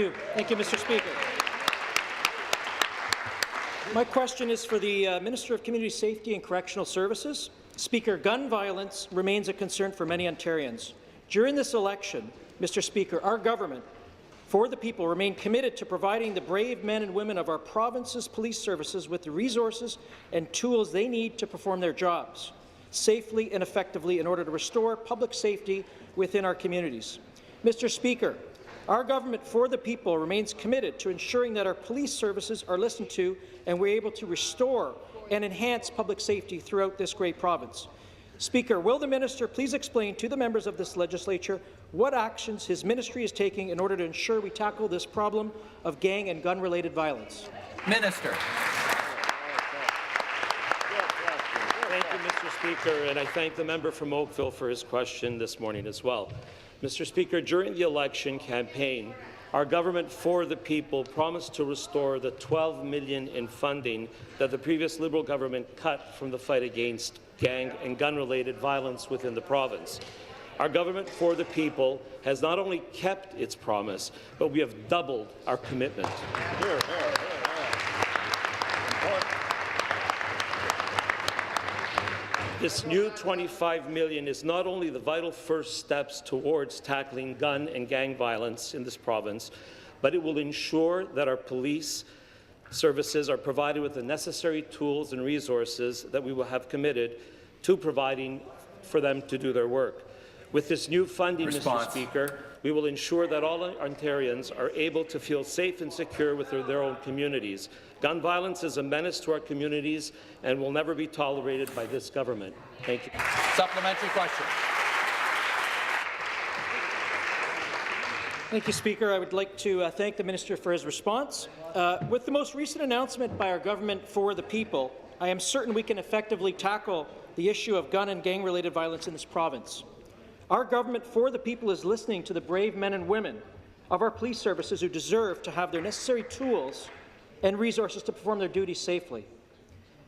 Thank you, Mr. Speaker. My question is for the Minister of Community Safety and Correctional Services. Speaker, gun violence remains a concern for many Ontarians. During this election, Mr. Speaker, our government, for the people, remain committed to providing the brave men and women of our province's police services with the resources and tools they need to perform their jobs safely and effectively in order to restore public safety within our communities. Mr. Speaker, our government for the people remains committed to ensuring that our police services are listened to and we're able to restore and enhance public safety throughout this great province. Speaker, will the minister please explain to the members of this legislature what actions his ministry is taking in order to ensure we tackle this problem of gang and gun-related violence? Minister. Thank you, Mr. Speaker, and I thank the member from Oakville for his question this morning as well. Mr. Speaker, during the election campaign, our government for the people promised to restore the $12 million in funding that the previous Liberal government cut from the fight against gang and gun-related violence within the province. Our government for the people has not only kept its promise, but we have doubled our commitment. This new $25 million is not only the vital first steps towards tackling gun and gang violence in this province, but it will ensure that our police services are provided with the necessary tools and resources that we will have committed to providing for them to do their work. With this new funding, Mr. Speaker, we will ensure that all Ontarians are able to feel safe and secure within their own communities. Gun violence is a menace to our communities and will never be tolerated by this government. Thank you. Supplementary question. Thank you, Speaker. I would like to thank the minister for his response. With the most recent announcement by our government for the people, I am certain we can effectively tackle the issue of gun and gang-related violence in this province. Our government for the people is listening to the brave men and women of our police services who deserve to have their necessary tools and resources to perform their duties safely.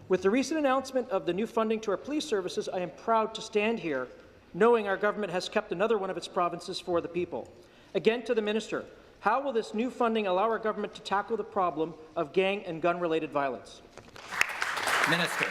With the recent announcement of the new funding to our police services, I am proud to stand here knowing our government has kept another one of its provinces for the people. Again, to the minister, how will this new funding allow our government to tackle the problem of gang and gun-related violence? Minister.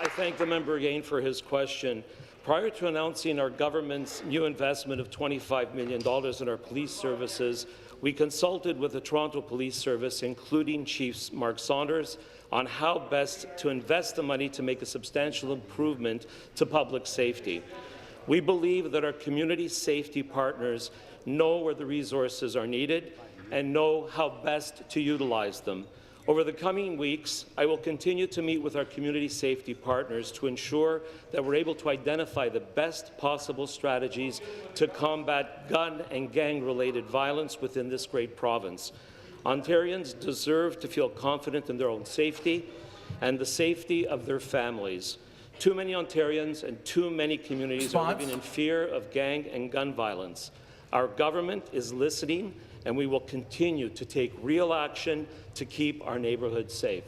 I thank the member again for his question. Prior to announcing our government's new investment of $25 million in our police services, we consulted with the Toronto Police Service, including Chief Mark Saunders, on how best to invest the money to make a substantial improvement to public safety. We believe that our community safety partners know where the resources are needed and know how best to utilize them. Over the coming weeks, I will continue to meet with our community safety partners to ensure that we're able to identify the best possible strategies to combat gun and gang-related violence within this great province. Ontarians deserve to feel confident in their own safety and the safety of their families. Too many Ontarians and too many communities are living in fear of gang and gun violence. Our government is listening, and we will continue to take real action to keep our neighborhoods safe.